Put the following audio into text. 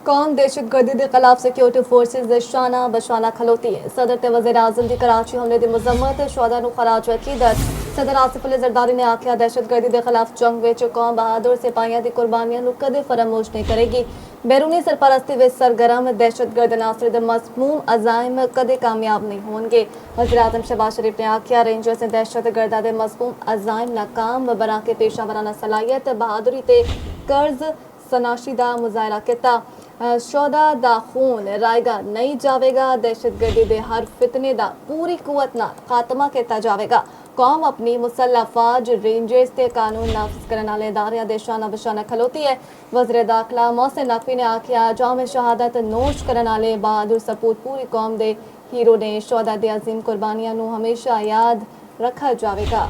कौम दहशतगर्दी के खिलाफ सिक्योरिटी फोर्सेस दे शाना बशाना खलोती है। सदर ते वज़ीर आज़म की कराची हमले की मजम्मत शोहदा नूं खराज अकीदत। सदर आसिफ अली जरदारी ने आख्या दहशतगर्दी के खिलाफ जंग विच कौम बहादुर सिपाहियों की कुर्बानियों नूं कदे फरामोश नहीं करेगी। बैरूनी सरपरस्ती विच सरगर्म दहशतगर्द नासर दे मज़मूम अज़ाइम कदे कामयाब नहीं होंगे। वज़ीर आज़म शहबाज शरीफ ने आख्या रेंजर्स ने दहशतगर्दा दे मज़मूम अज़ाइम नाकाम बना के पेशा वराना सलाहियत बहादुरी ते कर्ज सनाशी का मुजाहरा किया। शोहदा दा खून रायगा नहीं जाएगा। दहशतगर्दी के हर फितने का पूरी कुवत नाल खात्मा किया जाएगा। कौम अपनी मुसल्ह फौज रेंजर्स ते कानून नाफिज करने वाले इदारे दे शाना बशाना खलोती है। वज़ीर दाखिला मोहसिन नकवी ने आख्या जाम शहादत नोश करने वाले बहादुर सपूत पूरी कौम के हीरो ने। शोहदा दी अजीम कुर्बानियां नूं हमेशा याद रखा जाएगा।